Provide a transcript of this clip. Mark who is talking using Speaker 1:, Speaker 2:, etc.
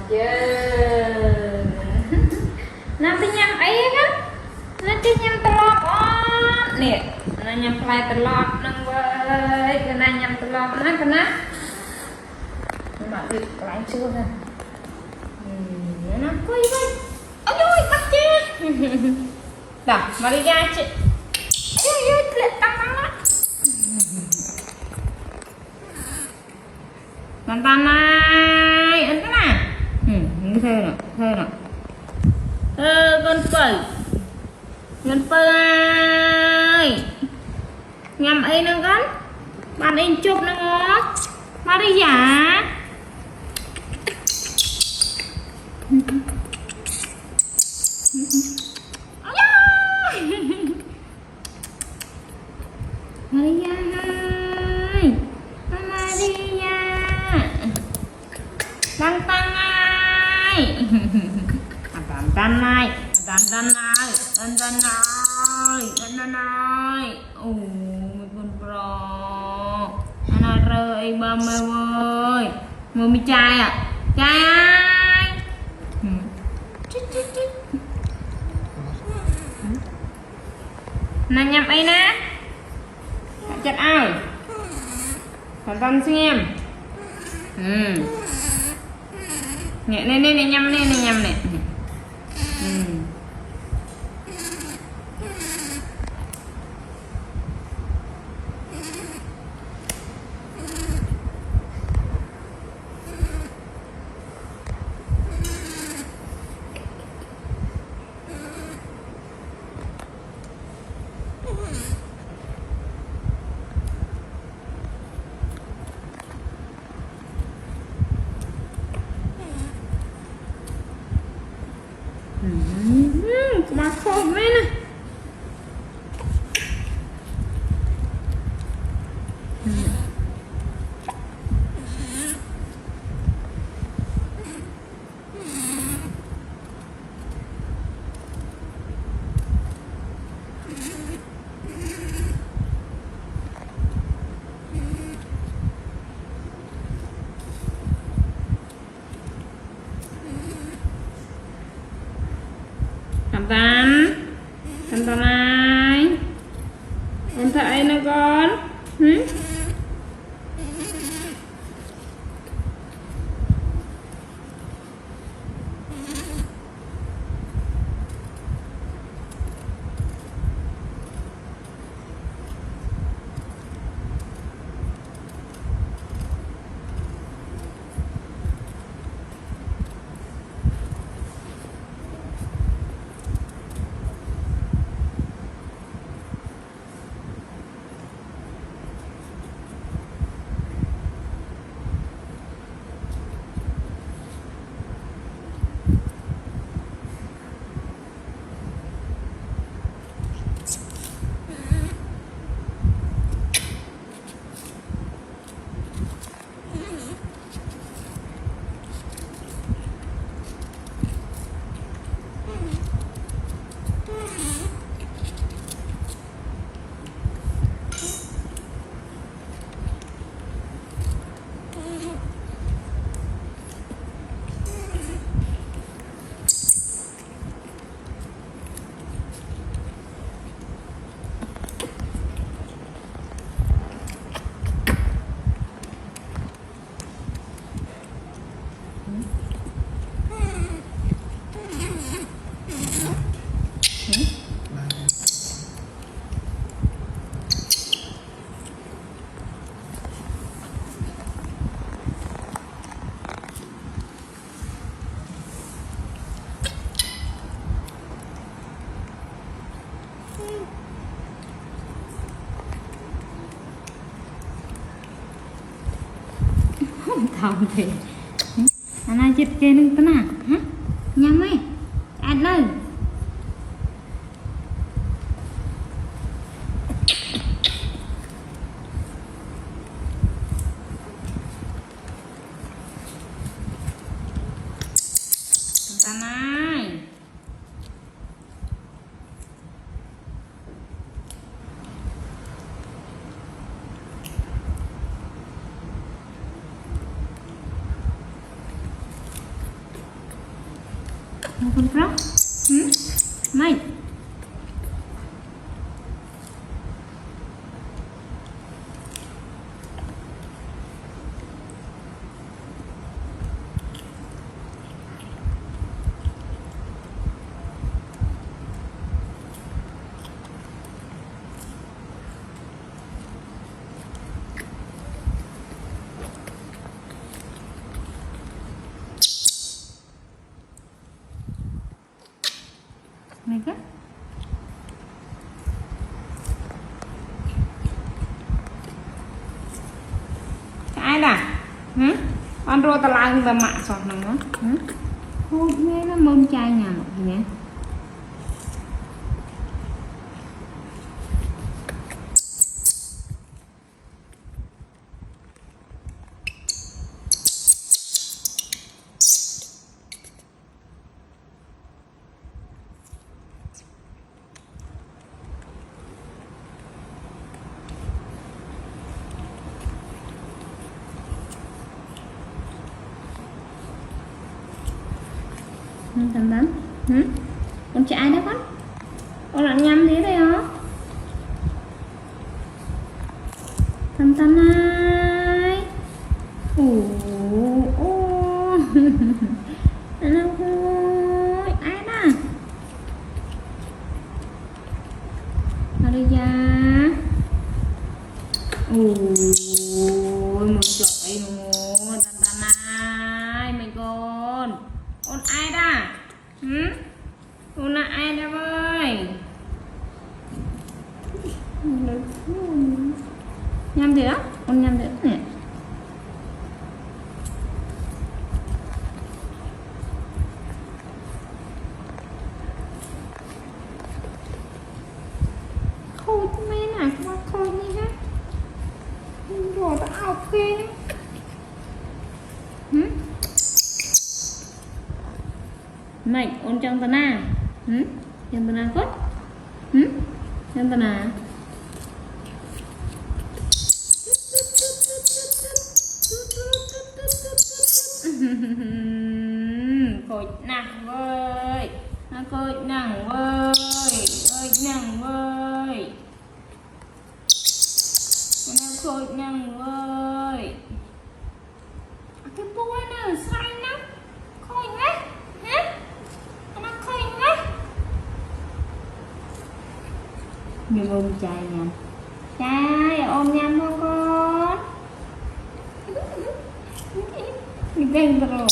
Speaker 1: Yeah. Nanti nyam ấy kan? Nanti nyam telok on. Nih, nyam fly telok nang wei, kena nyam telok nah kena. Mak đi lại chưa nè. Nó coi vậy. Ôi bắt chết. Dah, mari ra chị. Ôi lihat tangan lah. Mantan này, anh cái nào? Như thế nào? Con phơi ơi, nhầm ấy nữa con, bạn anh chụp nữa ngó, Maria. Maria ơi, Maria, tăng ơi, tăng này, ôi, con pro, anh ơi, ba mẹ ơi, mưa mi trai à, trai ơi, nè nhầm ấy nè. Chặt ai còn tâm xin em nhẹ lên nhâm này mà khổ mấy này Tante này em thấy nó con không thì anh ai chết kia nưng tên à hả nhắm ấy anh ơi tên ơi con frog mày mày cái ai đã con rô ta lang ta mạ sọt nào nó hốt nghe nó mông chai nhà một gì nè thằng bắn con trai đó con lại nhắm thế đây hả thằng tân ai nó ôi ai đó ở đây ra ôi một trời ơi thằng tân ai mày con ai đó con là ai đó ơi nhâm gì đó con nhâm gì đó nè khôi mẹ này qua khôi như thế rồi tao ok mày ôn trong tana trong tana có trong tana khôi nặng vơi nó khôi nặng vơi ơi nặng vơi nó khôi nặng vơi cái bôi nó sai lắm khôi quá hả nó khôi quá nhưng ôm trai nha trai ôm nhầm không con đi bên rồi